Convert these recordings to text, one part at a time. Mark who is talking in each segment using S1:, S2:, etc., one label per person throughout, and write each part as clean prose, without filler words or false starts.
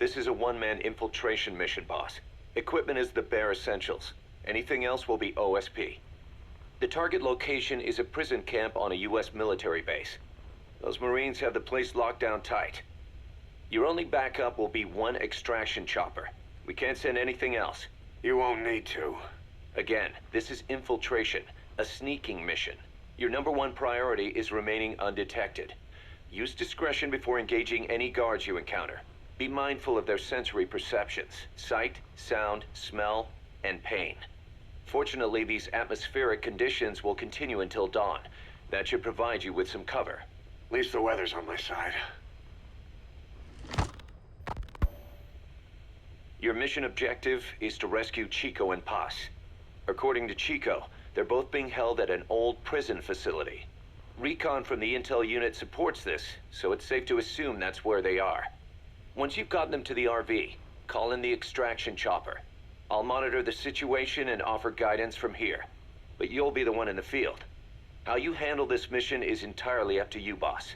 S1: This is a one-man infiltration mission, boss. Equipment is the bare essentials. Anything else will be OSP. The target location is a prison camp on a U.S. military base. Those Marines have the place locked down tight. Your only backup will be one extraction chopper. We can't send anything else.
S2: You won't need to.
S1: Again, this is infiltration, a sneaking mission. Your number one priority is remaining undetected. Use discretion before engaging any guards you encounter. Be mindful of their sensory perceptions: sight, sound, smell, and pain. Fortunately, these atmospheric conditions will continue until dawn. That should provide you with some cover.
S2: At least the weather's on my side.
S1: Your mission objective is to rescue Chico and Paz. According to Chico, they're both being held at an old prison facility. Recon from the intel unit supports this, so it's safe to assume that's where they are. Once you've gotten them to the RV, call in the extraction chopper. I'll monitor the situation and offer guidance from here, but you'll be the one in the field. How you handle this mission is entirely up to you, boss.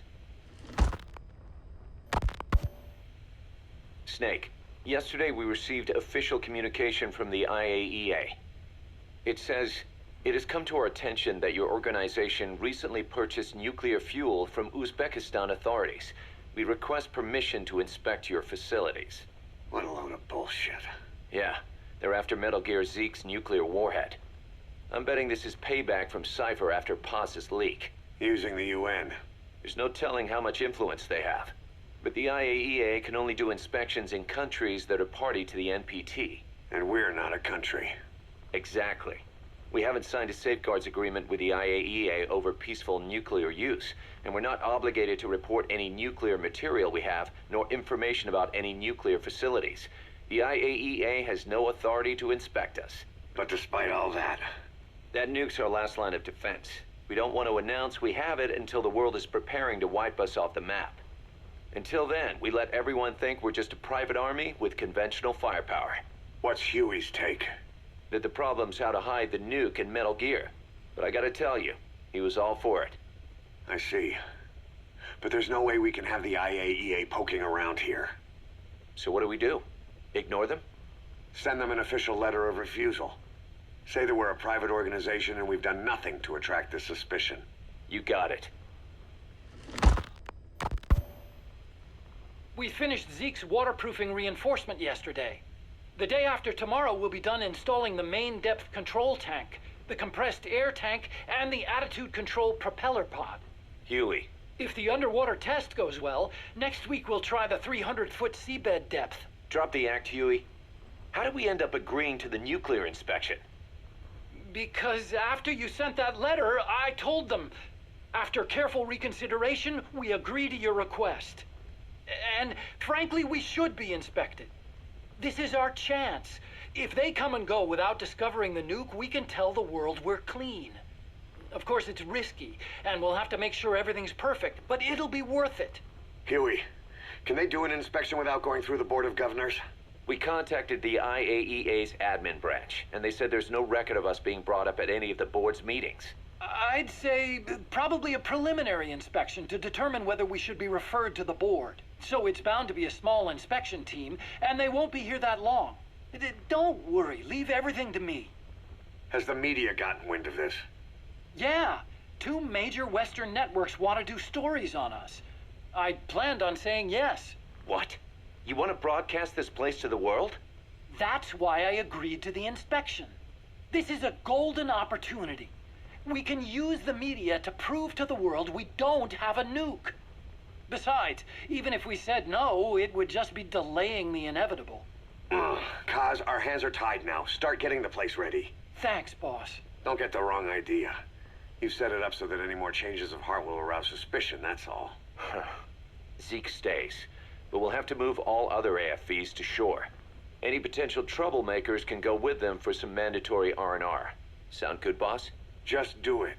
S1: Snake, yesterday we received official communication from the IAEA. It says, it has come to our attention that your organization recently purchased nuclear fuel from Uzbekistan authorities. We request permission to inspect your facilities.
S2: What a load of bullshit.
S1: Yeah, they're after Metal Gear Zeke's nuclear warhead. I'm betting this is payback from Cypher after Paz's leak.
S2: Using the UN.
S1: There's no telling how much influence they have. But the IAEA can only do inspections in countries that are party to the NPT.
S2: And we're not a country.
S1: Exactly. We haven't signed a safeguards agreement with the IAEA over peaceful nuclear use, and we're not obligated to report any nuclear material we have, nor information about any nuclear facilities. The IAEA has no authority to inspect us.
S2: But despite all that...
S1: That nuke's our last line of defense. We don't want to announce we have it until the world is preparing to wipe us off the map. Until then, we let everyone think we're just a private army with conventional firepower.
S2: What's Huey's take?
S1: That the problem's how to hide the nuke in Metal Gear. But I gotta tell you, he was all for it.
S2: I see. But there's no way we can have the IAEA poking around here.
S1: So what do? Ignore them?
S2: Send them an official letter of refusal. Say that we're a private organization and we've done nothing to attract this suspicion.
S1: You got it.
S3: We finished Zeke's waterproofing reinforcement yesterday. The day after tomorrow, we'll be done installing the main depth control tank, the compressed air tank, and the attitude control propeller pod.
S1: Huey.
S3: If the underwater test goes well, next week we'll try the 300-foot seabed depth.
S1: Drop the act, Huey. How did we end up agreeing to the nuclear inspection?
S3: Because after you sent that letter, I told them. After careful reconsideration, we agree to your request. And frankly, we should be inspected. This is our chance. If they come and go without discovering the nuke, we can tell the world we're clean. Of course, it's risky, and we'll have to make sure everything's perfect, but it'll be worth it.
S2: Huey, can they do an inspection without going through the Board of Governors?
S1: We contacted the IAEA's admin branch, and they said there's no record of us being brought up at any of the board's meetings.
S3: I'd say probably a preliminary inspection to determine whether we should be referred to the board. So it's bound to be a small inspection team, and they won't be here that long. Don't worry, leave everything to me.
S2: Has the media gotten wind of this?
S3: Yeah, 2 major Western networks want to do stories on us. I planned on saying yes.
S1: What? You want to broadcast this place to the world?
S3: That's why I agreed to the inspection. This is a golden opportunity. We can use the media to prove to the world we don't have a nuke. Besides, even if we said no, it would just be delaying the inevitable.
S2: Kaz, our hands are tied now. Start getting the place ready.
S3: Thanks, boss.
S2: Don't get the wrong idea. You've set it up so that any more changes of heart will arouse suspicion, that's all.
S1: Zeke stays, but we'll have to move all other AFVs to shore. Any potential troublemakers can go with them for some mandatory R&R. Sound good, boss?
S2: Just do it.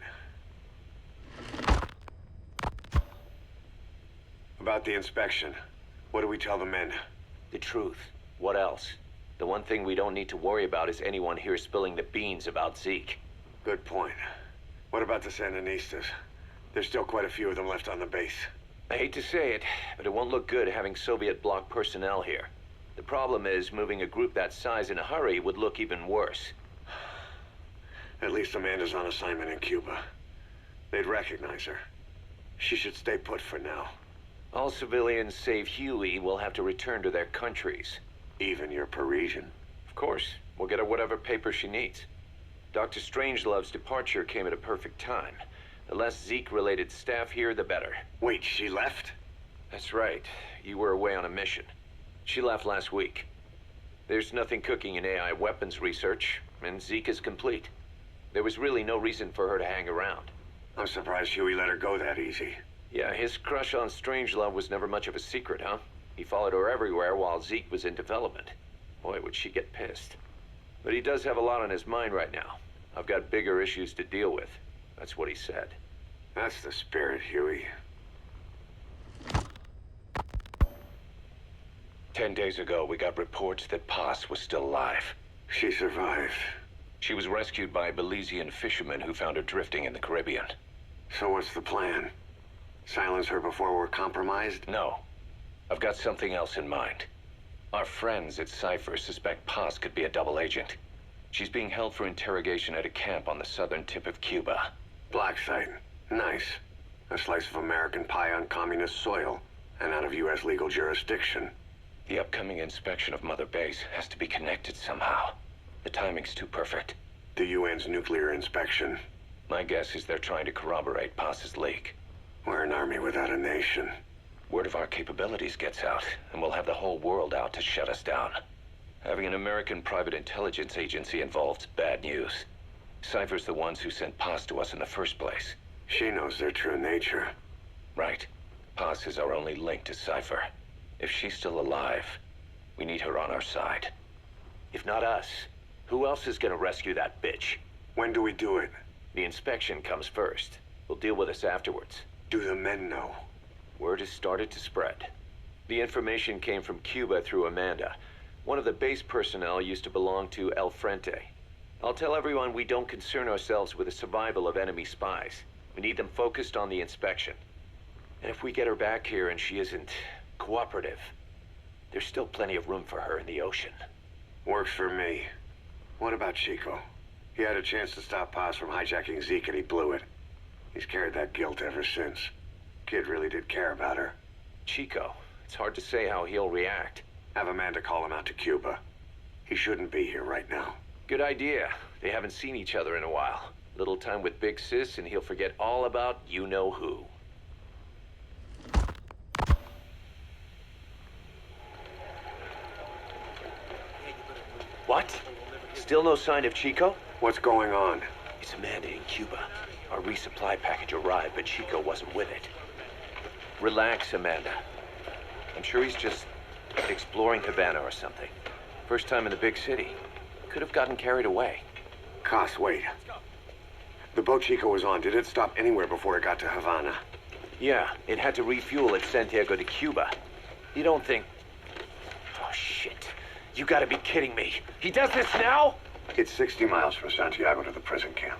S2: About the inspection, what do we tell the men?
S1: The truth. What else? The one thing we don't need to worry about is anyone here spilling the beans about Zeke.
S2: Good point. What about the Sandinistas? There's still quite a few of them left on the base.
S1: I hate to say it, but it won't look good having Soviet bloc personnel here. The problem is, moving a group that size in a hurry would look even worse.
S2: At least Amanda's on assignment in Cuba. They'd recognize her. She should stay put for now.
S1: All civilians save Huey will have to return to their countries.
S2: Even your Parisian.
S1: Of course, we'll get her whatever paper she needs. Dr. Strangelove's departure came at a perfect time. The less Zeke-related staff here, the better.
S2: Wait, she left?
S1: That's right. You were away on a mission. She left last week. There's nothing cooking in AI weapons research, and Zeke is complete. There was really no reason for her to hang around.
S2: I'm surprised Huey let her go that easy.
S1: Yeah, his crush on Strangelove was never much of a secret, huh? He followed her everywhere while Zeke was in development. Boy, would she get pissed. But he does have a lot on his mind right now. I've got bigger issues to deal with. That's what he said.
S2: That's the spirit, Huey.
S1: 10 days ago, we got reports that Paz was still alive.
S2: She survived.
S1: She was rescued by Belizean fishermen who found her drifting in the Caribbean.
S2: So what's the plan? Silence her before we're compromised?
S1: No. I've got something else in mind. Our friends at Cypher suspect Paz could be a double agent. She's being held for interrogation at a camp on the southern tip of Cuba.
S2: Black site. Nice. A slice of American pie on communist soil, and out of U.S. legal jurisdiction.
S1: The upcoming inspection of Mother Base has to be connected somehow. The timing's too perfect.
S2: The UN's nuclear inspection.
S1: My guess is they're trying to corroborate Paz's leak.
S2: We're an army without a nation.
S1: Word of our capabilities gets out, and we'll have the whole world out to shut us down. Having an American private intelligence agency involved's bad news. Cypher's the ones who sent Paz to us in the first place.
S2: She knows their true nature.
S1: Right. Paz is our only link to Cypher. If she's still alive, we need her on our side. If not us, who else is gonna rescue that bitch?
S2: When do we do it?
S1: The inspection comes first. We'll deal with us afterwards.
S2: Do the men know?
S1: Word has started to spread. The information came from Cuba through Amanda. One of the base personnel used to belong to El Frente. I'll tell everyone we don't concern ourselves with the survival of enemy spies. We need them focused on the inspection. And if we get her back here and she isn't cooperative, there's still plenty of room for her in the ocean.
S2: Works for me. What about Chico? He had a chance to stop Paz from hijacking Zeke and he blew it. He's carried that guilt ever since. Kid really did care about her.
S1: Chico, it's hard to say how he'll react.
S2: Have Amanda call him out to Cuba. He shouldn't be here right now.
S1: Good idea. They haven't seen each other in a while. Little time with Big Sis and he'll forget all about you-know-who. What? Still no sign of Chico?
S2: What's going on?
S1: It's Amanda in Cuba. Our resupply package arrived, but Chico wasn't with it. Relax, Amanda. I'm sure he's just exploring Havana or something. First time in the big city. Could have gotten carried away.
S2: Cass, wait. The boat Chico was on, did it stop anywhere before it got to Havana?
S1: Yeah, it had to refuel at Santiago de Cuba. You don't think... Oh, shit. You gotta be kidding me. He does this now?
S2: It's 60 miles from Santiago to the prison camp.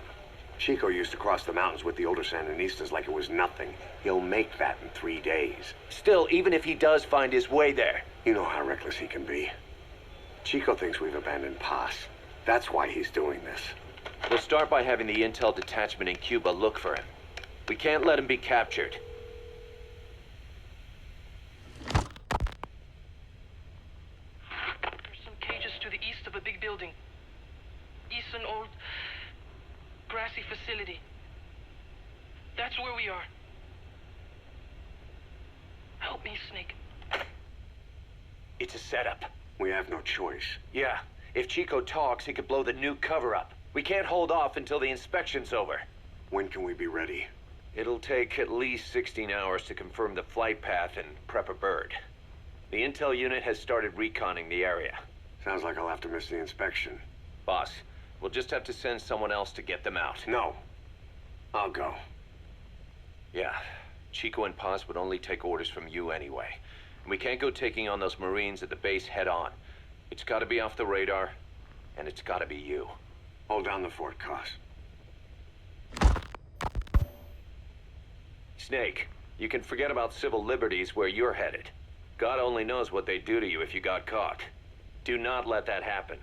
S2: Chico used to cross the mountains with the older Sandinistas like it was nothing. He'll make that in 3 days.
S1: Still, even if he does find his way there...
S2: You know how reckless he can be. Chico thinks we've abandoned Paz. That's why he's doing this.
S1: We'll start by having the intel detachment in Cuba look for him. We can't let him be captured.
S4: There's some cages to the east of a big building. East an old grassy facility. That's where we are. Help me, Snake.
S1: It's a setup.
S2: We have no choice.
S1: Yeah, if Chico talks, he could blow the nuke cover up. We can't hold off until the inspection's over.
S2: When can we be ready?
S1: It'll take at least 16 hours to confirm the flight path and prep a bird. The intel unit has started reconning the area.
S2: Sounds like I'll have to miss the inspection.
S1: Boss, we'll just have to send someone else to get them out.
S2: No. I'll go.
S1: Yeah, Chico and Paz would only take orders from you anyway. And we can't go taking on those Marines at the base head on. It's gotta be off the radar, and it's gotta be you.
S2: Hold down the fort, Cass.
S1: Snake, you can forget about civil liberties where you're headed. God only knows what they'd do to you if you got caught. Do not let that happen.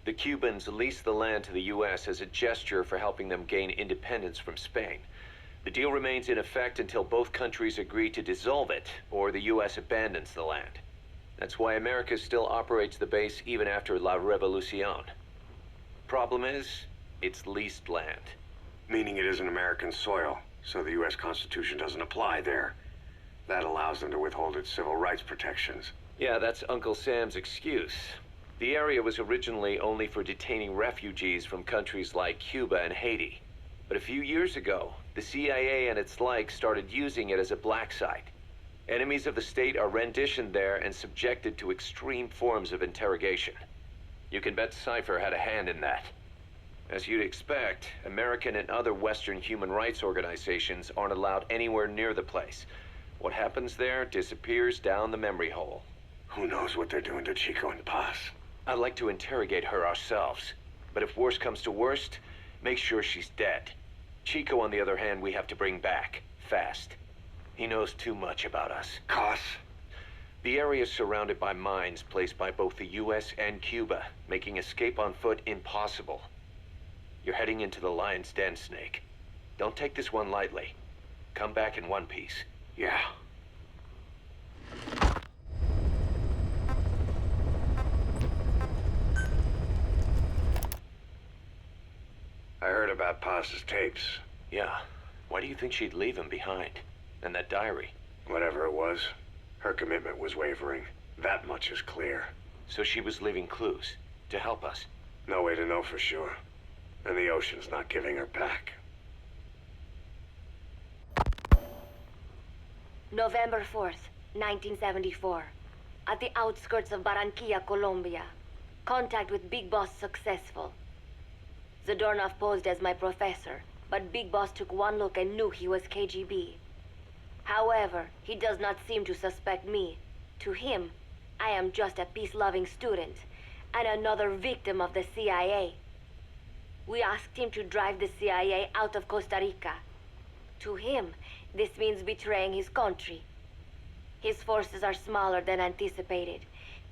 S1: The Cubans leased the land to the U.S. as a gesture for helping them gain independence from Spain. The deal remains in effect until both countries agree to dissolve it, or the U.S. abandons the land. That's why America still operates the base even after La Revolucion. Problem is, it's leased land.
S2: Meaning it isn't American soil, so the U.S. Constitution doesn't apply there. That allows them to withhold its civil rights protections.
S1: Yeah, that's Uncle Sam's excuse. The area was originally only for detaining refugees from countries like Cuba and Haiti. But a few years ago, the CIA and its like started using it as a black site. Enemies of the state are renditioned there and subjected to extreme forms of interrogation. You can bet Cypher had a hand in that. As you'd expect, American and other Western human rights organizations aren't allowed anywhere near the place. What happens there disappears down the memory hole.
S2: Who knows what they're doing to Chico and Paz?
S1: I'd like to interrogate her ourselves. But if worst comes to worst, make sure she's dead. Chico, on the other hand, we have to bring back. Fast. He knows too much about us.
S2: Cos?
S1: The area is surrounded by mines placed by both the U.S. and Cuba, making escape on foot impossible. You're heading into the lion's den, Snake. Don't take this one lightly. Come back in one piece.
S2: Yeah. I heard about Paz's tapes.
S1: Yeah. Why do you think she'd leave him behind? And that diary?
S2: Whatever it was, her commitment was wavering. That much is clear.
S1: So she was leaving clues to help us.
S2: No way to know for sure. And the ocean's not giving her back.
S5: November 4th, 1974. At the outskirts of Barranquilla, Colombia. Contact with Big Boss successful. Zadornov posed as my professor, but Big Boss took one look and knew he was KGB. However, he does not seem to suspect me. To him, I am just a peace-loving student, and another victim of the CIA. We asked him to drive the CIA out of Costa Rica. To him, this means betraying his country. His forces are smaller than anticipated.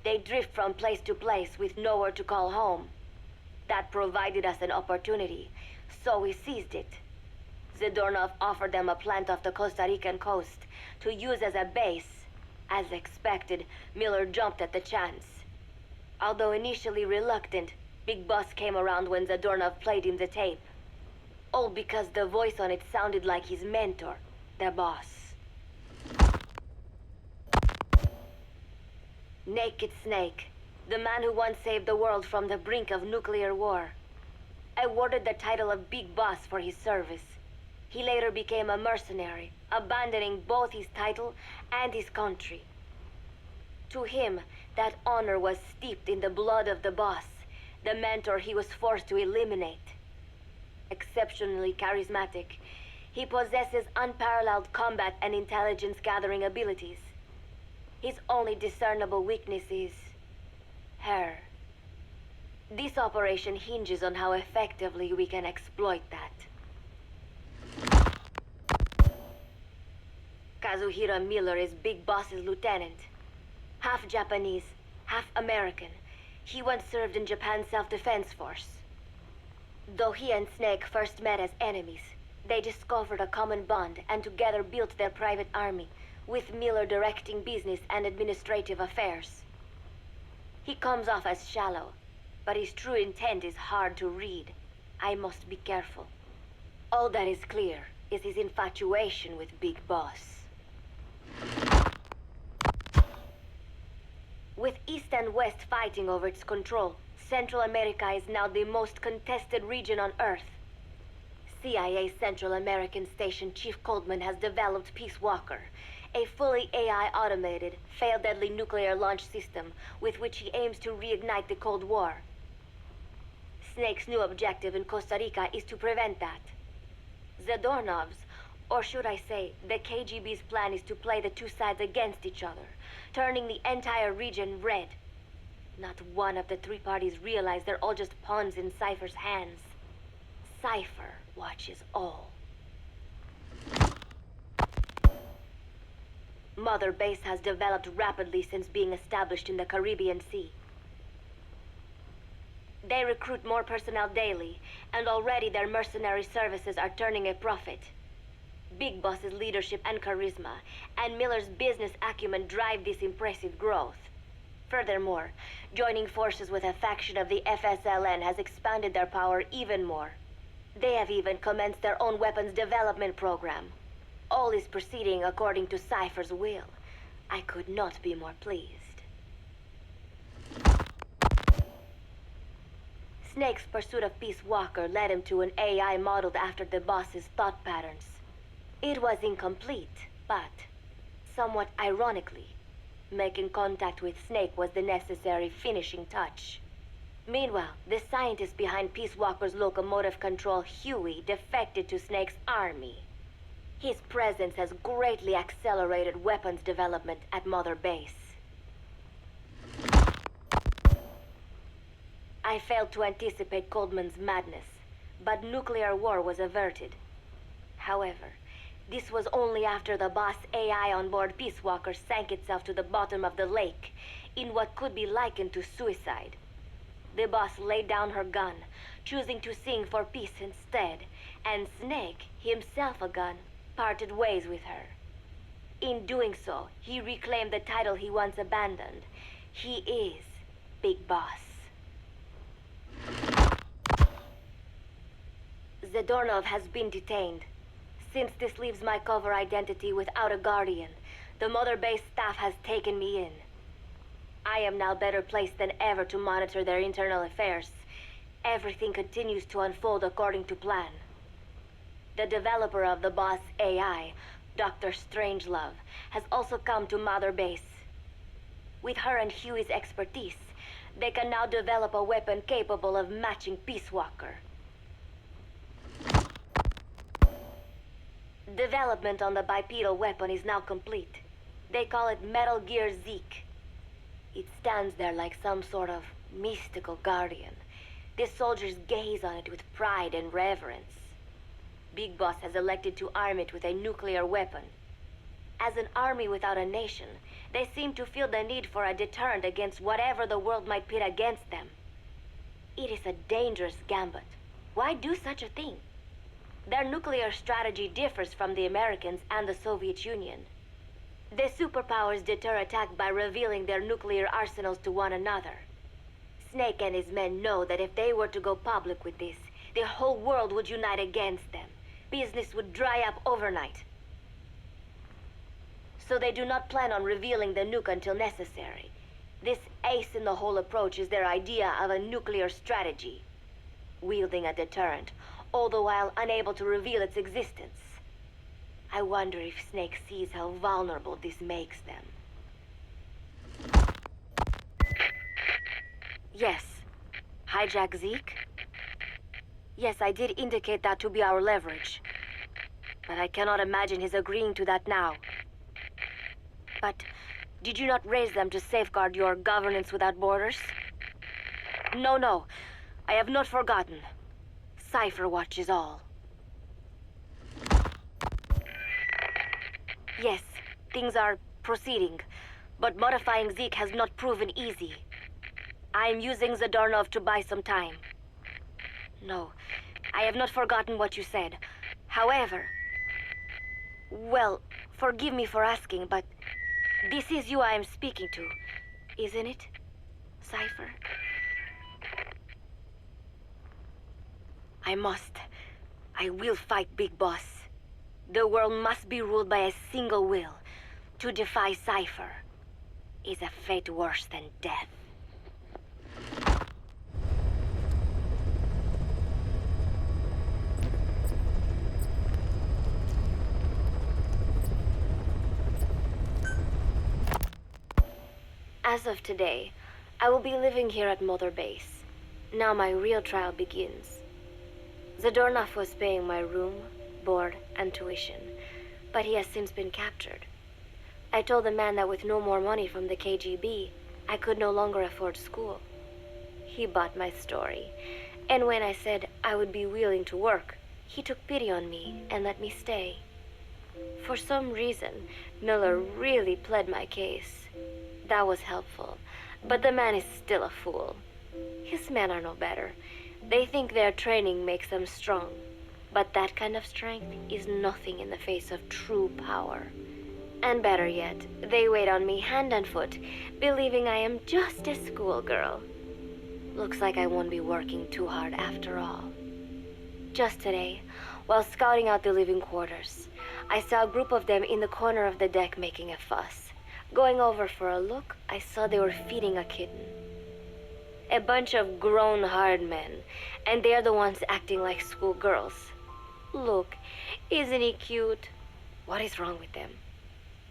S5: They drift from place to place with nowhere to call home. That provided us an opportunity, so we seized it. Zadornov offered them a plant off the Costa Rican coast to use as a base. As expected, Miller jumped at the chance. Although initially reluctant, Big Boss came around when Zadornov played him the tape. All because the voice on it sounded like his mentor, the boss. Naked Snake, the man who once saved the world from the brink of nuclear war. Awarded the title of Big Boss for his service. He later became a mercenary, abandoning both his title and his country. To him, that honor was steeped in the blood of the boss, the mentor he was forced to eliminate. Exceptionally charismatic, he possesses unparalleled combat and intelligence-gathering abilities. His only discernible weakness is her. This operation hinges on how effectively we can exploit that. Kazuhira Miller is Big Boss's lieutenant. Half Japanese, half American. He once served in Japan's self-defense force. Though he and Snake first met as enemies, they discovered a common bond and together built their private army, with Miller directing business and administrative affairs. He comes off as shallow, but his true intent is hard to read. I must be careful. All that is clear is his infatuation with Big Boss. With East and West fighting over its control, Central America is now the most contested region on Earth. CIA Central American Station Chief Coldman has developed Peace Walker, a fully AI-automated, fail-deadly nuclear launch system with which he aims to reignite the Cold War. Snake's new objective in Costa Rica is to prevent that. Zadornov's, or should I say, the KGB's plan is to play the two sides against each other, turning the entire region red. Not one of the three parties realize they're all just pawns in Cypher's hands. Cypher watches all. Mother Base has developed rapidly since being established in the Caribbean Sea. They recruit more personnel daily, and already their mercenary services are turning a profit. Big Boss's leadership and charisma, and Miller's business acumen drive this impressive growth. Furthermore, joining forces with a faction of the FSLN has expanded their power even more. They have even commenced their own weapons development program. All is proceeding according to Cypher's will. I could not be more pleased. Snake's pursuit of Peace Walker led him to an AI modeled after the boss's thought patterns. It was incomplete, but somewhat ironically, making contact with Snake was the necessary finishing touch. Meanwhile, the scientist behind Peace Walker's locomotive control, Huey, defected to Snake's army. His presence has greatly accelerated weapons development at Mother Base. I failed to anticipate Coldman's madness, but nuclear war was averted. However, this was only after the boss AI on board Peace Walker sank itself to the bottom of the lake in what could be likened to suicide. The boss laid down her gun, choosing to sing for peace instead, and Snake, himself a gun, parted ways with her. In doing so, he reclaimed the title he once abandoned. He is Big Boss. Zadornov has been detained. Since this leaves my cover identity without a guardian, the Mother Base staff has taken me in. I am now better placed than ever to monitor their internal affairs. Everything continues to unfold according to plan. The developer of the boss AI, Dr. Strangelove, has also come to Mother Base. With her and Huey's expertise, they can now develop a weapon capable of matching Peace Walker. Development on the bipedal weapon is now complete. They call it Metal Gear Zeke. It stands there like some sort of mystical guardian. The soldiers gaze on it with pride and reverence. Big Boss has elected to arm it with a nuclear weapon. As an army without a nation, they seem to feel the need for a deterrent against whatever the world might pit against them. It is a dangerous gambit. Why do such a thing? Their nuclear strategy differs from the Americans and the Soviet Union. The superpowers deter attack by revealing their nuclear arsenals to one another. Snake and his men know that if they were to go public with this, the whole world would unite against them. Business would dry up overnight. So they do not plan on revealing the nuke until necessary. This ace-in-the-hole approach is their idea of a nuclear strategy. Wielding a deterrent, all the while unable to reveal its existence. I wonder if Snake sees how vulnerable this makes them. Yes. Hijack Zeke? Yes, I did indicate that to be our leverage. But I cannot imagine his agreeing to that now. But did you not raise them to safeguard your governance without borders? No. I have not forgotten. Cypher watches all. Yes, things are proceeding, but modifying Zeke has not proven easy. I am using Zadornov to buy some time. No, I have not forgotten what you said. However, well, forgive me for asking, but this is you I am speaking to, isn't it, Cypher? I will fight Big Boss. The world must be ruled by a single will. To defy Cypher is a fate worse than death. As of today, I will be living here at Mother Base. Now my real trial begins. Zadornov was paying my room, board, and tuition, but he has since been captured. I told the man that with no more money from the KGB, I could no longer afford school. He bought my story, and when I said I would be willing to work, he took pity on me and let me stay. For some reason, Miller really pled my case. That was helpful, but the man is still a fool. His men are no better. They think their training makes them strong, but that kind of strength is nothing in the face of true power. And better yet, they wait on me hand and foot, believing I am just a schoolgirl. Looks like I won't be working too hard after all. Just today, while scouting out the living quarters, I saw a group of them in the corner of the deck making a fuss. Going over for a look, I saw they were feeding a kitten. A bunch of grown hard men, and they're the ones acting like schoolgirls. Look, isn't he cute? What is wrong with them?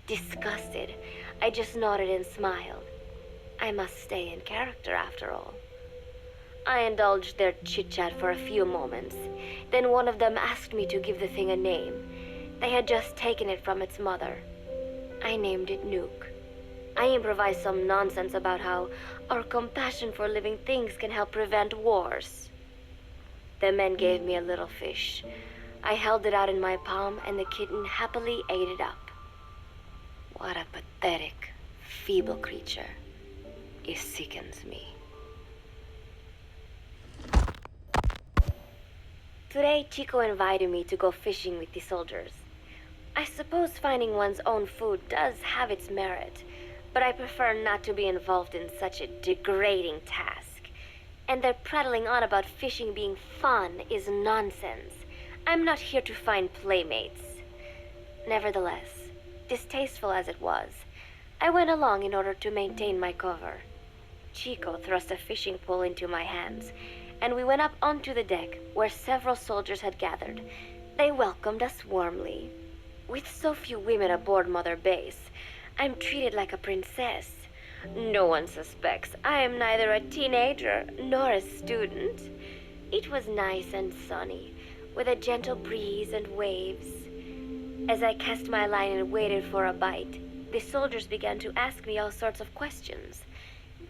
S5: Disgusted, I just nodded and smiled. I must stay in character after all. I indulged their chit-chat for a few moments. Then one of them asked me to give the thing a name. They had just taken it from its mother. I named it Nuke. I improvised some nonsense about how our compassion for living things can help prevent wars. The men gave me a little fish. I held it out in my palm and the kitten happily ate it up. What a pathetic, feeble creature. It sickens me. Today, Chico invited me to go fishing with the soldiers. I suppose finding one's own food does have its merit, but I prefer not to be involved in such a degrading task. And their prattling on about fishing being fun is nonsense. I'm not here to find playmates. Nevertheless, distasteful as it was, I went along in order to maintain my cover. Chico thrust a fishing pole into my hands, and we went up onto the deck where several soldiers had gathered. They welcomed us warmly. With so few women aboard Mother Base, I'm treated like a princess. No one suspects I am neither a teenager nor a student. It was nice and sunny, with a gentle breeze and waves. As I cast my line and waited for a bite, the soldiers began to ask me all sorts of questions.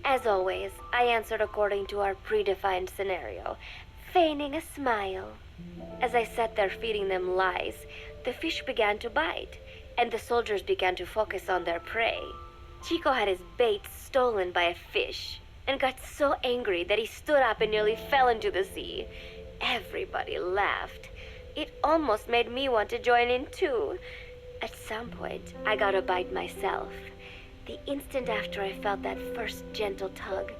S5: As always, I answered according to our predefined scenario, feigning a smile. As I sat there feeding them lies, the fish began to bite, and the soldiers began to focus on their prey. Chico had his bait stolen by a fish, and got so angry that he stood up and nearly fell into the sea. Everybody laughed. It almost made me want to join in too. At some point, I got a bite myself. The instant after I felt that first gentle tug,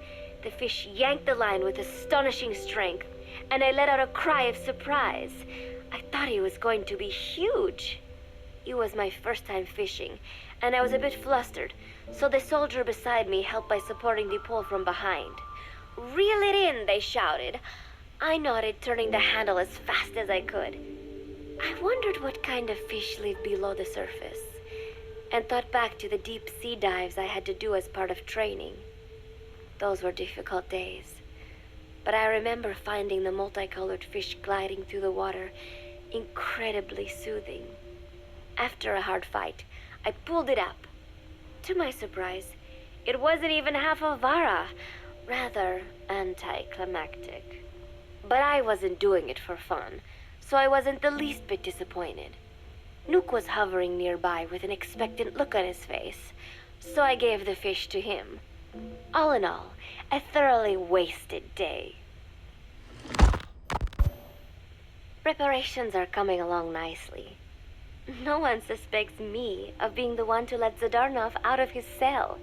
S5: the fish yanked the line with astonishing strength, and I let out a cry of surprise. I thought he was going to be huge. It was my first time fishing, and I was a bit flustered, so the soldier beside me helped by supporting the pole from behind. "Reel it in," they shouted. I nodded, turning the handle as fast as I could. I wondered what kind of fish live below the surface, and thought back to the deep sea dives I had to do as part of training. Those were difficult days, but I remember finding the multicolored fish gliding through the water incredibly soothing. After a hard fight, I pulled it up. To my surprise, it wasn't even half a vara, rather anticlimactic. But I wasn't doing it for fun, so I wasn't the least bit disappointed. Nook was hovering nearby with an expectant look on his face, so I gave the fish to him. All in all, a thoroughly wasted day. Preparations are coming along nicely. No one suspects me of being the one to let Zadornov out of his cell.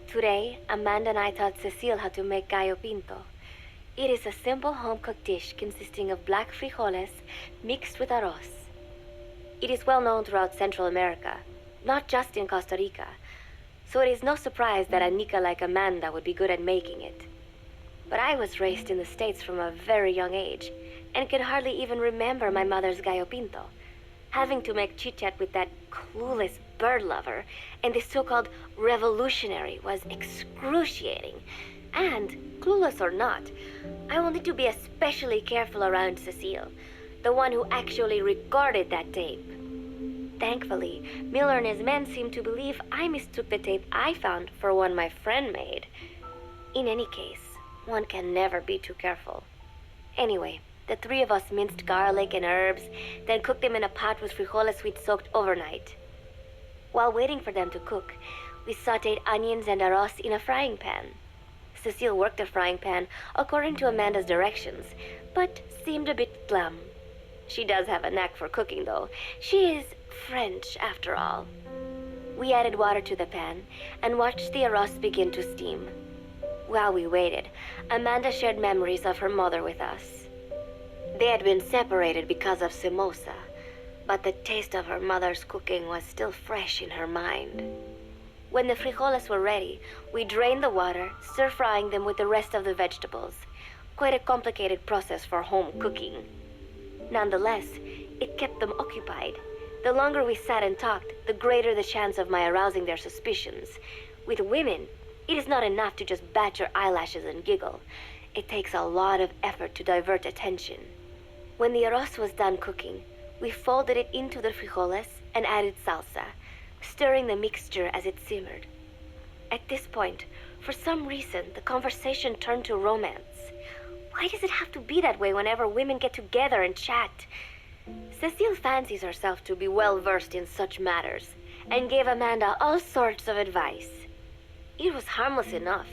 S5: Today, Amanda and I taught Cecile how to make gallo pinto. It is a simple home-cooked dish consisting of black frijoles mixed with arroz. It is well known throughout Central America, not just in Costa Rica, so it is no surprise that a Nica like Amanda would be good at making it. But I was raised in the States from a very young age, and can hardly even remember my mother's gallo pinto. Having to make chit-chat with that clueless bird lover and the so-called revolutionary was excruciating. And, clueless or not, I will need to be especially careful around Cecile, the one who actually recorded that tape. Thankfully, Miller and his men seem to believe I mistook the tape I found for one my friend made. In any case, one can never be too careful. Anyway, The three of us minced garlic and herbs, then cooked them in a pot with frijoles we'd soaked overnight. While waiting for them to cook, we sautéed onions and arroz in a frying pan. Cecile worked the frying pan according to Amanda's directions, but seemed a bit glum. She does have a knack for cooking, though. She is French, after all. We added water to the pan and watched the arroz begin to steam. While we waited, Amanda shared memories of her mother with us. They had been separated because of Simosa, but the taste of her mother's cooking was still fresh in her mind. When the frijoles were ready, we drained the water, stir-frying them with the rest of the vegetables. Quite a complicated process for home cooking. Nonetheless, it kept them occupied. The longer we sat and talked, the greater the chance of my arousing their suspicions. With women, it is not enough to just bat your eyelashes and giggle. It takes a lot of effort to divert attention. When the arroz was done cooking, we folded it into the frijoles and added salsa, stirring the mixture as it simmered. At this point, for some reason, the conversation turned to romance. Why does it have to be that way whenever women get together and chat? Cecile fancies herself to be well-versed in such matters, and gave Amanda all sorts of advice. It was harmless enough,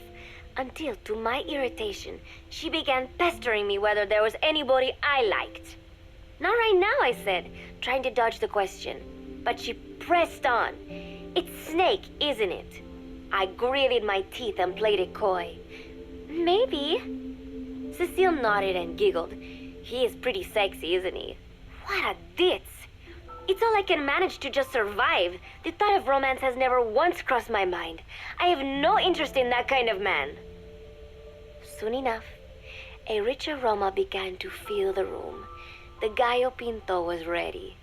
S5: until, to my irritation, she began pestering me whether there was anybody I liked. Not right now, I said, trying to dodge the question. But she pressed on. It's Snake, isn't it? I gritted my teeth and played it coy. Maybe. Cecile nodded and giggled. He is pretty sexy, isn't he? What a ditz. It's all I can manage to just survive. The thought of romance has never once crossed my mind. I have no interest in that kind of man. Soon enough, a rich aroma began to fill the room. The gallo pinto was ready.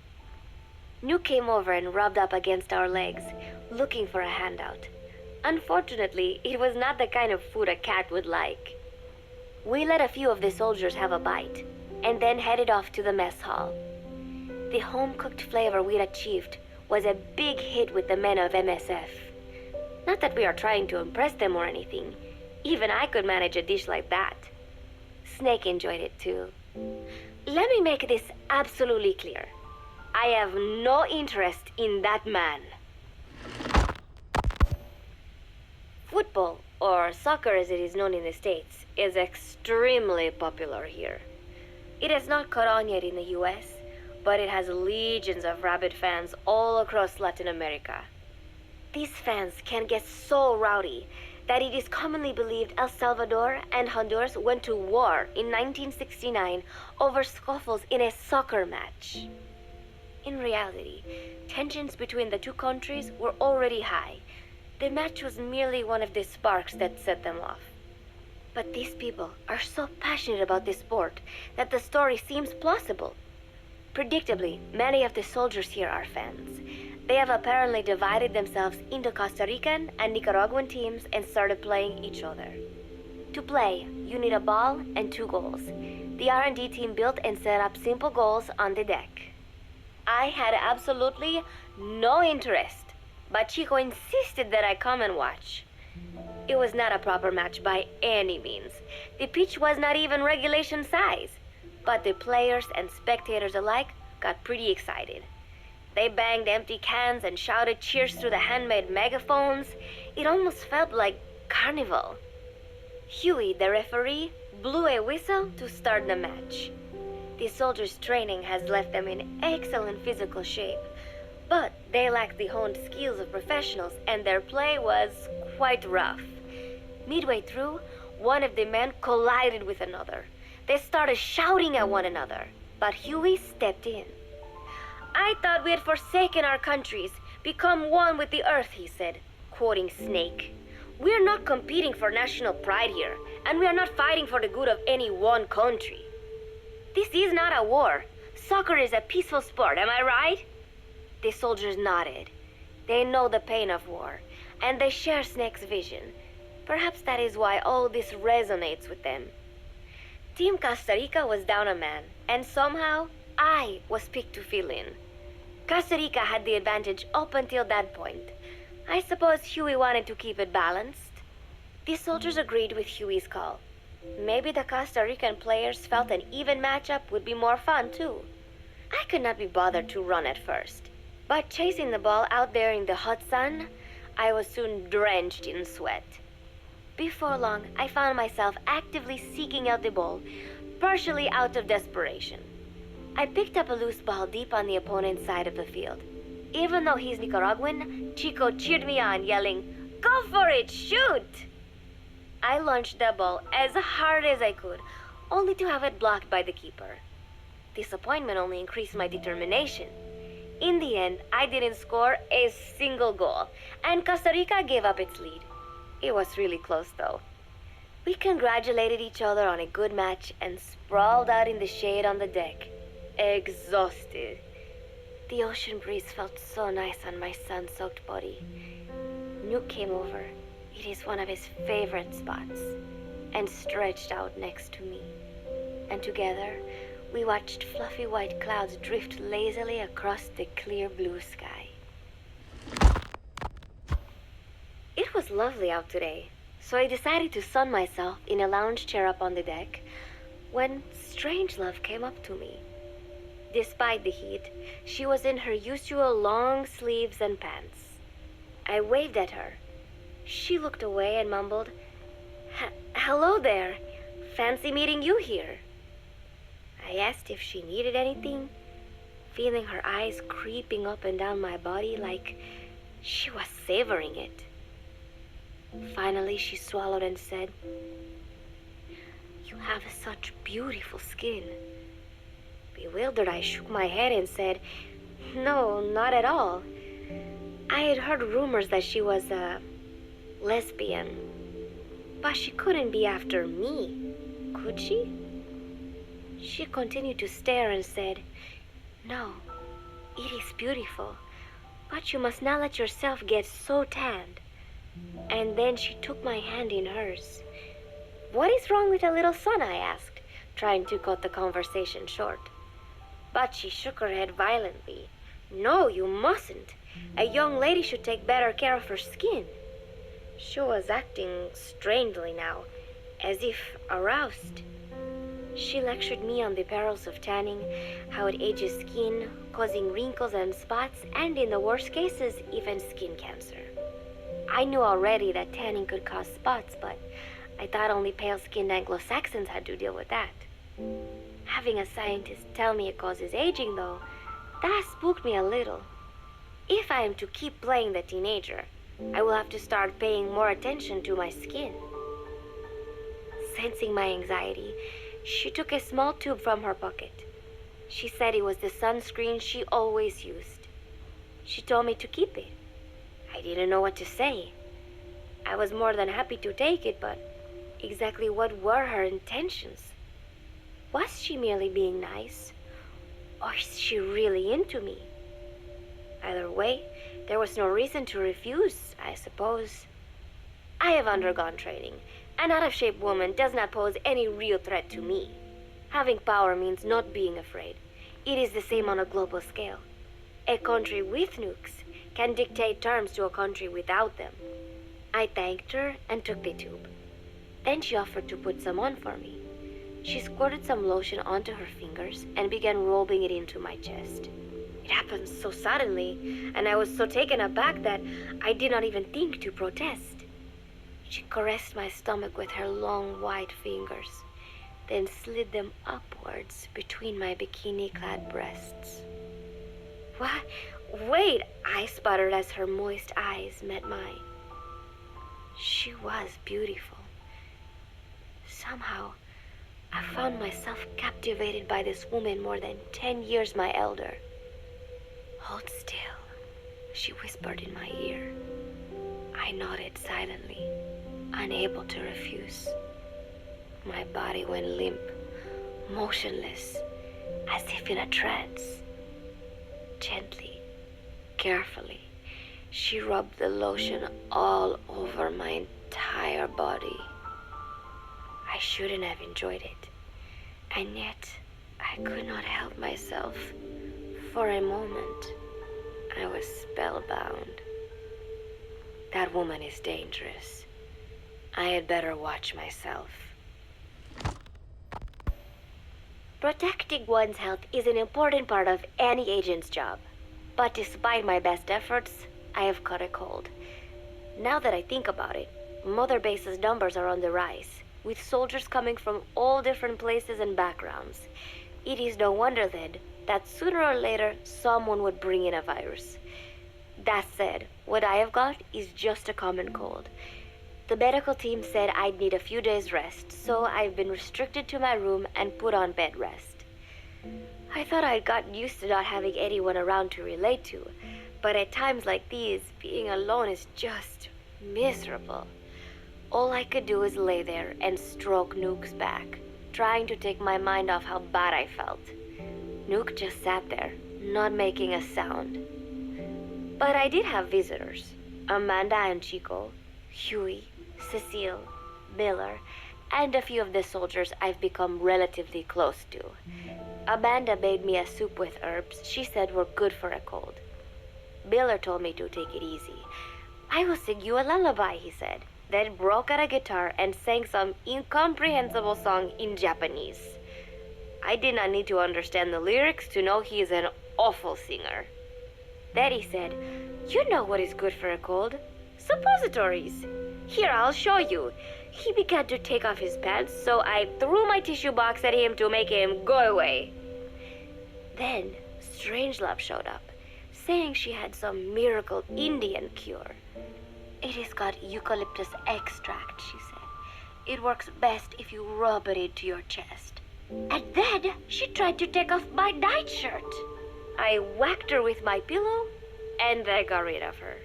S5: New came over and rubbed up against our legs, looking for a handout. Unfortunately, it was not the kind of food a cat would like. We let a few of the soldiers have a bite, and then headed off to the mess hall. The home-cooked flavor we'd achieved was a big hit with the men of MSF. Not that we are trying to impress them or anything. Even I could manage a dish like that. Snake enjoyed it too. Let me make this absolutely clear. I have no interest in that man. Football, or soccer as it is known in the States, is extremely popular here. It has not caught on yet in the US, but it has legions of rabid fans all across Latin America. These fans can get so rowdy that it is commonly believed El Salvador and Honduras went to war in 1969 over scuffles in a soccer match. In reality, tensions between the two countries were already high. The match was merely one of the sparks that set them off. But these people are so passionate about this sport that the story seems plausible. Predictably, many of the soldiers here are fans. They have apparently divided themselves into Costa Rican and Nicaraguan teams and started playing each other. To play, you need a ball and 2 goals. The R&D team built and set up simple goals on the deck. I had absolutely no interest, but Chico insisted that I come and watch. It was not a proper match by any means. The pitch was not even regulation size, but the players and spectators alike got pretty excited. They banged empty cans and shouted cheers through the handmade megaphones. It almost felt like carnival. Huey, the referee, blew a whistle to start the match. The soldiers' training has left them in excellent physical shape, but they lacked the honed skills of professionals and their play was quite rough. Midway through, one of the men collided with another. They started shouting at one another, but Huey stepped in. I thought we had forsaken our countries, become one with the earth, he said, quoting Snake. We are not competing for national pride here, and we are not fighting for the good of any one country. This is not a war. Soccer is a peaceful sport, am I right? The soldiers nodded. They know the pain of war, and they share Snake's vision. Perhaps that is why all this resonates with them. Team Costa Rica was down a man, and somehow I was picked to fill in. Costa Rica had the advantage up until that point. I suppose Huey wanted to keep it balanced. The soldiers agreed with Huey's call. Maybe the Costa Rican players felt an even matchup would be more fun, too. I could not be bothered to run at first, but chasing the ball out there in the hot sun, I was soon drenched in sweat. Before long, I found myself actively seeking out the ball, partially out of desperation. I picked up a loose ball deep on the opponent's side of the field. Even though he's Nicaraguan, Chico cheered me on, yelling, "Go for it, shoot!" I launched the ball as hard as I could, only to have it blocked by the keeper. Disappointment only increased my determination. In the end, I didn't score a single goal, and Costa Rica gave up its lead. It was really close, though. We congratulated each other on a good match and sprawled out in the shade on the deck, exhausted. The ocean breeze felt so nice on my sun-soaked body. Nuke came over. It is one of his favorite spots, and stretched out next to me. And together, we watched fluffy white clouds drift lazily across the clear blue sky. It was lovely out today, so I decided to sun myself in a lounge chair up on the deck when Strangelove came up to me. Despite the heat, she was in her usual long sleeves and pants. I waved at her. She looked away and mumbled, "Hello there. Fancy meeting you here." I asked if she needed anything, feeling her eyes creeping up and down my body like she was savoring it. Finally, she swallowed and said, "You have such beautiful skin." Bewildered, I shook my head and said, "No, not at all. I had heard rumors that she was a lesbian, but she couldn't be after me, could she?" She continued to stare and said, "No, it is beautiful, but you must not let yourself get so tanned." And then she took my hand in hers. "What is wrong with a little sun?" I asked, trying to cut the conversation short. But she shook her head violently. "No, you mustn't. A young lady should take better care of her skin." She was acting strangely now, as if aroused. She lectured me on the perils of tanning, how it ages skin, causing wrinkles and spots, and in the worst cases, even skin cancer. I knew already that tanning could cause spots, but I thought only pale-skinned Anglo-Saxons had to deal with that. Having a scientist tell me it causes aging, though, that spooked me a little. If I am to keep playing the teenager, I will have to start paying more attention to my skin. Sensing my anxiety, she took a small tube from her pocket. She said it was the sunscreen she always used. She told me to keep it. I didn't know what to say. I was more than happy to take it, but exactly what were her intentions? Was she merely being nice? Or is she really into me? Either way, there was no reason to refuse, I suppose. I have undergone training. An out-of-shape woman does not pose any real threat to me. Having power means not being afraid. It is the same on a global scale. A country with nukes can dictate terms to a country without them. I thanked her and took the tube. Then she offered to put some on for me. She squirted some lotion onto her fingers and began rubbing it into my chest. It happened so suddenly, and I was so taken aback that I did not even think to protest. She caressed my stomach with her long white fingers, then slid them upwards between my bikini-clad breasts. "What? Wait," I sputtered as her moist eyes met mine. She was beautiful. Somehow, I found myself captivated by this woman more than 10 years my elder. "Hold still," she whispered in my ear. I nodded silently, unable to refuse. My body went limp, motionless, as if in a trance. Gently, carefully, she rubbed the lotion all over my entire body. I shouldn't have enjoyed it, and yet I could not help myself. For a moment, I was spellbound. That woman is dangerous. I had better watch myself. Protecting one's health is an important part of any agent's job. But despite my best efforts, I have caught a cold. Now that I think about it, Mother Base's numbers are on the rise, with soldiers coming from all different places and backgrounds. It is no wonder then that sooner or later someone would bring in a virus. That said, what I have got is just a common cold. The medical team said I'd need a few days rest, so I've been restricted to my room and put on bed rest. I thought I'd gotten used to not having anyone around to relate to, but at times like these, being alone is just miserable. All I could do is lay there and stroke Nuke's back, trying to take my mind off how bad I felt. Nuke just sat there, not making a sound. But I did have visitors. Amanda and Chico, Huey, Cecile, Miller, and a few of the soldiers I've become relatively close to. Amanda made me a soup with herbs she said were good for a cold. Miller told me to take it easy. I will sing you a lullaby, he said, then broke out a guitar and sang some incomprehensible song in Japanese. I did not need to understand the lyrics to know he is an awful singer. Then he said, "You know what is good for a cold? Suppositories. Here, I'll show you." He began to take off his pants, so I threw my tissue box at him to make him go away. Then Strangelove showed up, saying she had some miracle Indian cure. "It has got eucalyptus extract," she said. "It works best if you rub it into your chest." And then she tried to take off my nightshirt. I whacked her with my pillow, and I got rid of her.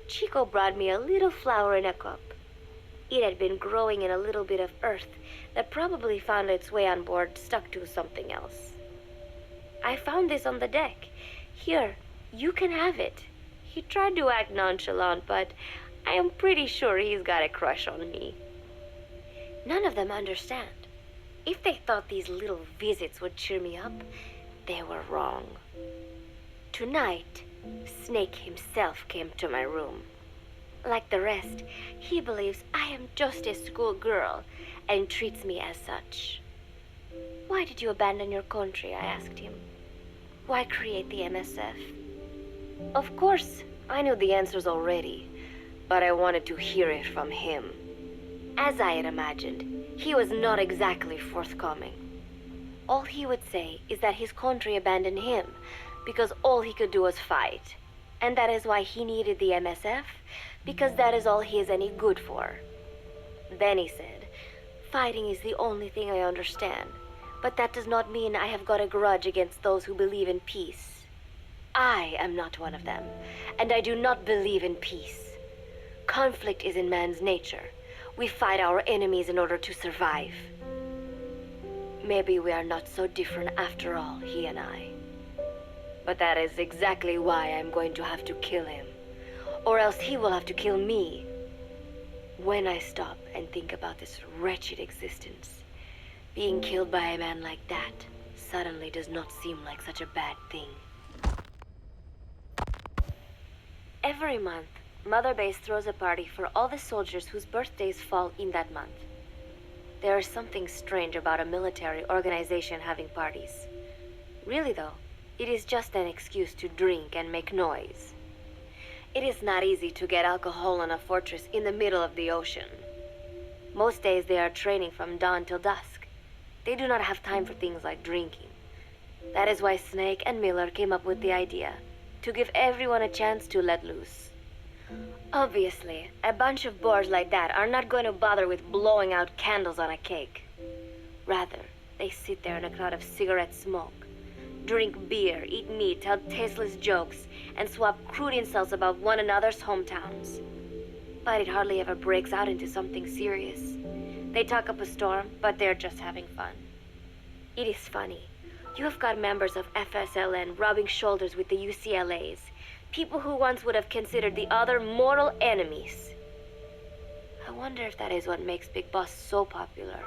S5: Chico brought me a little flower in a cup. It had been growing in a little bit of earth that probably found its way on board, stuck to something else. "I found this on the deck. Here, you can have it." He tried to act nonchalant, but I am pretty sure he's got a crush on me. None of them understand. If they thought these little visits would cheer me up, they were wrong. Tonight, Snake himself came to my room. Like the rest, he believes I am just a schoolgirl and treats me as such. "Why did you abandon your country?" I asked him. "Why create the MSF?" Of course, I knew the answers already, but I wanted to hear it from him. As I had imagined, he was not exactly forthcoming. All he would say is that his country abandoned him because all he could do was fight, and that is why he needed the MSF, because that is all he is any good for. Then he said, "Fighting is the only thing I understand, but that does not mean I have got a grudge against those who believe in peace. I am not one of them, and I do not believe in peace. Conflict is in man's nature. We fight our enemies in order to survive." Maybe we are not so different after all, he and I. But that is exactly why I'm going to have to kill him, or else he will have to kill me. When I stop and think about this wretched existence, being killed by a man like that suddenly does not seem like such a bad thing. Every month, Mother Base throws a party for all the soldiers whose birthdays fall in that month. There is something strange about a military organization having parties. Really though, it is just an excuse to drink and make noise. It is not easy to get alcohol in a fortress in the middle of the ocean. Most days they are training from dawn till dusk. They do not have time for things like drinking. That is why Snake and Miller came up with the idea, to give everyone a chance to let loose. Obviously, a bunch of boors like that are not going to bother with blowing out candles on a cake. Rather, they sit there in a cloud of cigarette smoke, drink beer, eat meat, tell tasteless jokes, and swap crude insults about one another's hometowns. But it hardly ever breaks out into something serious. They talk up a storm, but they're just having fun. It is funny. You have got members of FSLN rubbing shoulders with the UCLAs, people who once would have considered the other mortal enemies. I wonder if that is what makes Big Boss so popular.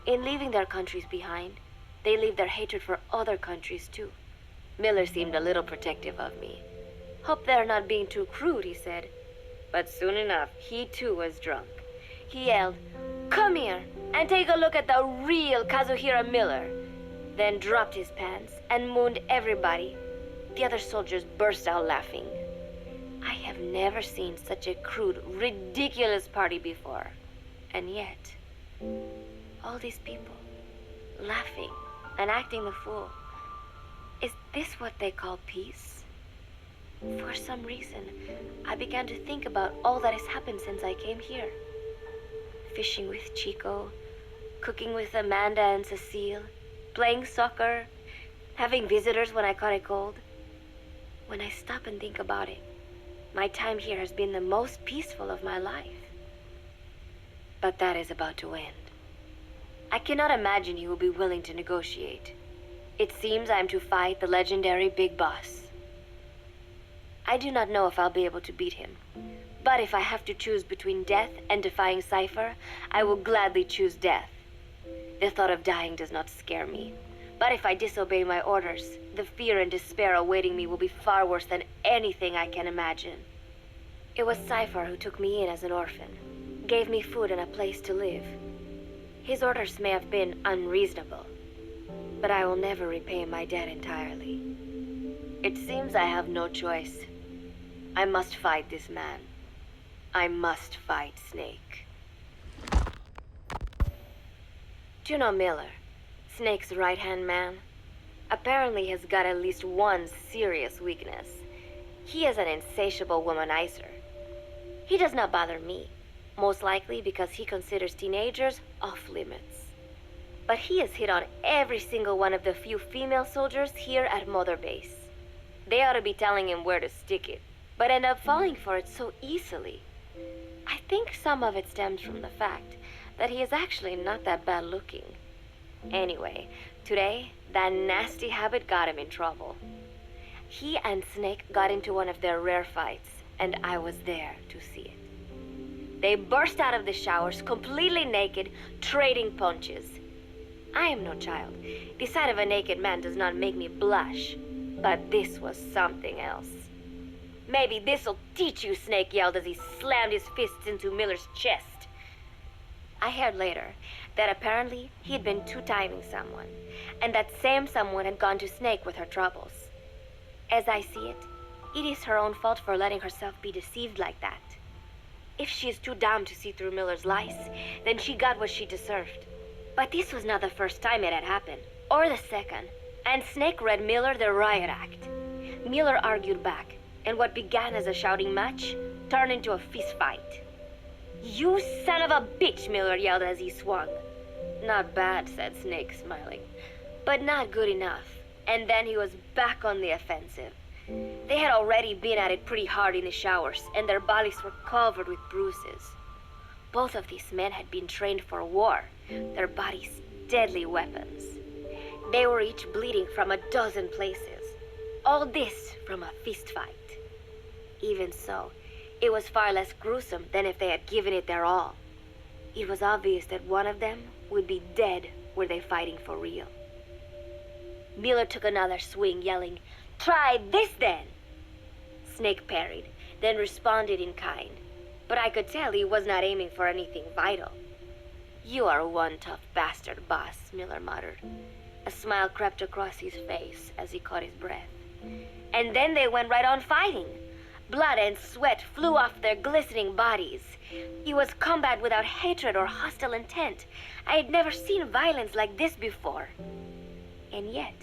S5: In leaving their countries behind, they leave their hatred for other countries too. Miller seemed a little protective of me. "Hope they're not being too crude," he said. But soon enough, he too was drunk. He yelled, "Come here!" and take a look at the real Kazuhira Miller. Then dropped his pants and mooned everybody. The other soldiers burst out laughing. I have never seen such a crude, ridiculous party before. And yet, all these people, laughing and acting the fool. Is this what they call peace? For some reason, I began to think about all that has happened since I came here. Fishing with Chico, cooking with Amanda and Cecile, playing soccer, having visitors when I caught a cold. When I stop and think about it, my time here has been the most peaceful of my life. But that is about to end. I cannot imagine he will be willing to negotiate. It seems I am to fight the legendary Big Boss. I do not know if I'll be able to beat him. But if I have to choose between death and defying Cypher, I will gladly choose death. The thought of dying does not scare me. But if I disobey my orders, the fear and despair awaiting me will be far worse than anything I can imagine. It was Cypher who took me in as an orphan, gave me food and a place to live. His orders may have been unreasonable, but I will never repay my debt entirely. It seems I have no choice. I must fight this man. I must fight Snake. Do you know Miller, Snake's right-hand man? Apparently has got at least one serious weakness. He is an insatiable womanizer. He does not bother me, most likely because he considers teenagers off limits. But he has hit on every single one of the few female soldiers here at Mother Base. They ought to be telling him where to stick it, but end up falling for it so easily. I think some of it stems from the fact that he is actually not that bad looking. Anyway, today, that nasty habit got him in trouble. He and Snake got into one of their rare fights, and I was there to see it. They burst out of the showers, completely naked, trading punches. I am no child. The sight of a naked man does not make me blush. But this was something else. Maybe this'll teach you, Snake yelled as he slammed his fists into Miller's chest. I heard later that apparently he had been two-timing someone, and that same someone had gone to Snake with her troubles. As I see it, it is her own fault for letting herself be deceived like that. If she is too dumb to see through Miller's lies, then she got what she deserved. But this was not the first time it had happened, or the second, and Snake read Miller the riot act. Miller argued back, and what began as a shouting match turned into a fist fight. "You son of a bitch," Miller yelled as he swung. "Not bad," said Snake, smiling, "but not good enough." And then he was back on the offensive. They had already been at it pretty hard in the showers, and their bodies were covered with bruises. Both of these men had been trained for war, their bodies deadly weapons. They were each bleeding from a dozen places. All this from a fist fight. Even so, it was far less gruesome than if they had given it their all. It was obvious that one of them would be dead were they fighting for real. Miller took another swing, yelling, "Try this then!" Snake parried, then responded in kind. But I could tell he was not aiming for anything vital. "You are one tough bastard, boss," Miller muttered. A smile crept across his face as he caught his breath. And then they went right on fighting. Blood and sweat flew off their glistening bodies. It was combat without hatred or hostile intent. I had never seen violence like this before. And yet,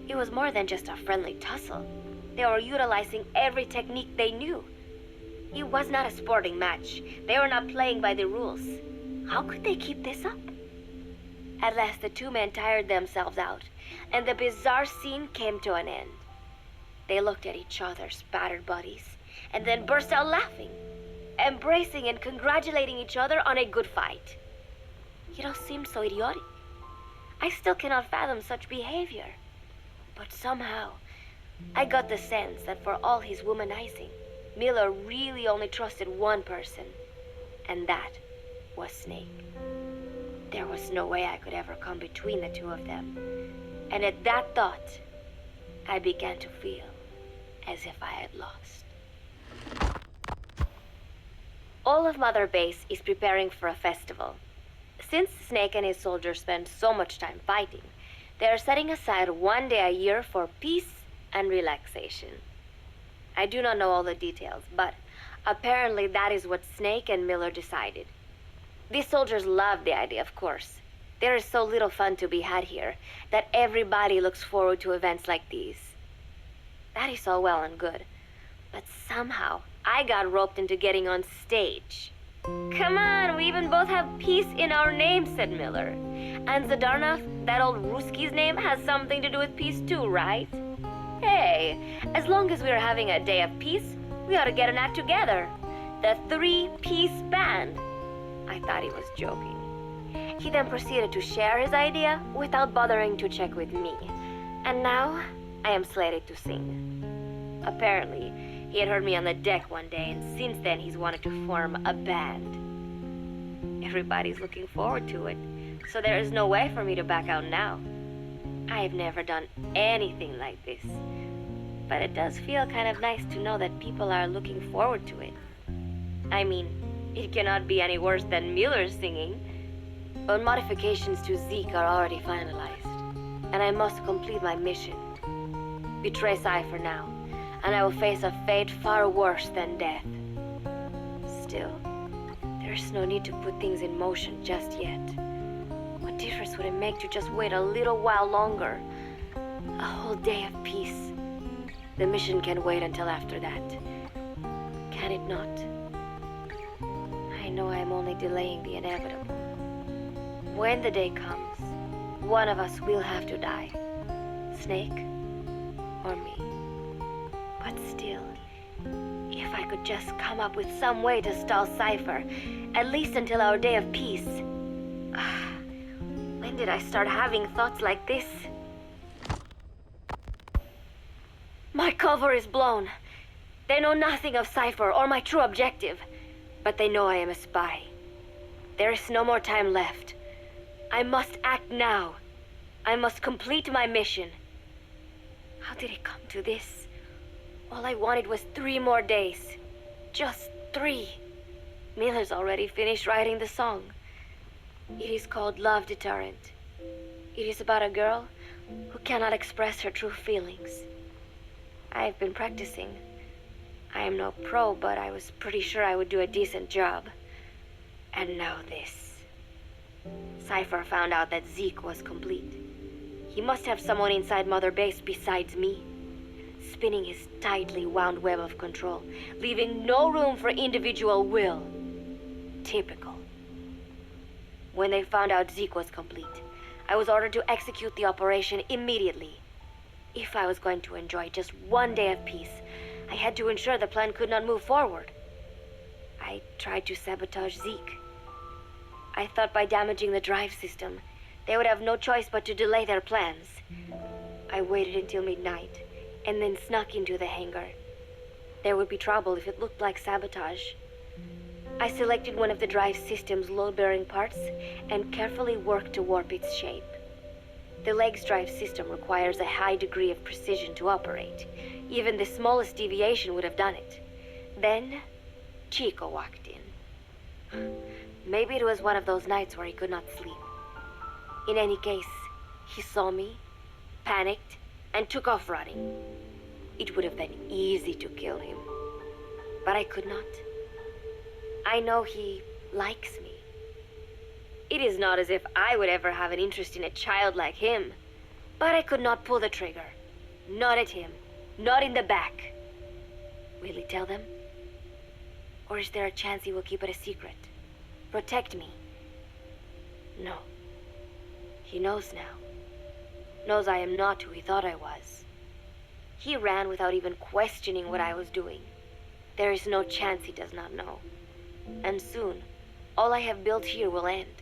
S5: it was more than just a friendly tussle. They were utilizing every technique they knew. It was not a sporting match. They were not playing by the rules. How could they keep this up? At last, the two men tired themselves out, and the bizarre scene came to an end. They looked at each other's battered bodies, and then burst out laughing, embracing and congratulating each other on a good fight. It all seemed so idiotic. I still cannot fathom such behavior. But somehow, I got the sense that for all his womanizing, Miller really only trusted one person, and that was Snake. There was no way I could ever come between the two of them. And at that thought, I began to feel as if I had lost. All of Mother Base is preparing for a festival. Since Snake and his soldiers spend so much time fighting, they are setting aside one day a year for peace and relaxation. I do not know all the details, but apparently that is what Snake and Miller decided. These soldiers love the idea, of course. There is so little fun to be had here that everybody looks forward to events like these. That is all well and good, but somehow I got roped into getting on stage. Come on, we even both have peace in our names, said Miller. And Zdarnov, that old Ruski's name, has something to do with peace too, right? Hey, as long as we're having a day of peace, we ought to get an act together. The Three-Piece Band. I thought he was joking. He then proceeded to share his idea without bothering to check with me. And now, I am slated to sing. Apparently, he had heard me on the deck one day, and since then he's wanted to form a band. Everybody's looking forward to it, so there is no way for me to back out now. I've never done anything like this, but it does feel kind of nice to know that people are looking forward to it. I mean, it cannot be any worse than Miller's singing, but modifications to Zeke are already finalized, and I must complete my mission. Betray Cypher now, and I will face a fate far worse than death. Still, there's no need to put things in motion just yet. What difference would it make to just wait a little while longer? A whole day of peace. The mission can wait until after that. Can it not? I know I am only delaying the inevitable. When the day comes, one of us will have to die. Snake or me. But still, if I could just come up with some way to stall Cypher, at least until our day of peace. When did I start having thoughts like this? My cover is blown. They know nothing of Cypher or my true objective, but they know I am a spy. There is no more time left. I must act now. I must complete my mission. How did it come to this? All I wanted was 3 more days. Just 3. Miller's already finished writing the song. It is called Love Deterrent. It is about a girl who cannot express her true feelings. I've been practicing. I am no pro, but I was pretty sure I would do a decent job. And now this. Cypher found out that Zeke was complete. He must have someone inside Mother Base besides me, spinning his tightly wound web of control, leaving no room for individual will. Typical. When they found out Zeke was complete, I was ordered to execute the operation immediately. If I was going to enjoy just one day of peace, I had to ensure the plan could not move forward. I tried to sabotage Zeke. I thought by damaging the drive system, they would have no choice but to delay their plans. I waited until midnight, and then snuck into the hangar. There would be trouble if it looked like sabotage. I selected one of the drive system's load-bearing parts and carefully worked to warp its shape. The leg's drive system requires a high degree of precision to operate. Even the smallest deviation would have done it. Then, Chico walked in. Maybe it was one of those nights where he could not sleep. In any case, he saw me, panicked, and took off running. It would have been easy to kill him, but I could not. I know he likes me. It is not as if I would ever have an interest in a child like him, but I could not pull the trigger. Not at him, not in the back. Will he tell them? Or is there a chance he will keep it a secret? Protect me? No. He knows now. Knows I am not who he thought I was. He ran without even questioning what I was doing. There is no chance he does not know. And soon, all I have built here will end.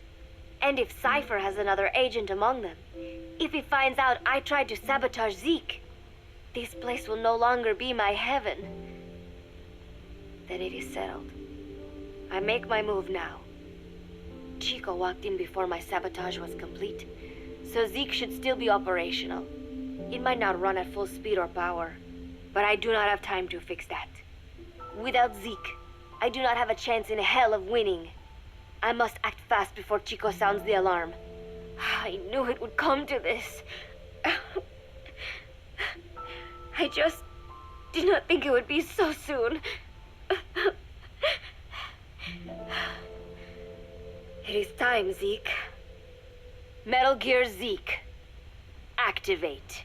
S5: And if Cypher has another agent among them, if he finds out I tried to sabotage Zeke, this place will no longer be my heaven. Then it is settled. I make my move now. Chico walked in before my sabotage was complete, so Zeke should still be operational. It might not run at full speed or power, but I do not have time to fix that. Without Zeke, I do not have a chance in hell of winning. I must act fast before Chico sounds the alarm. I knew it would come to this. I just did not think it would be so soon. It is time, Zeke. Metal Gear Zeke. Activate.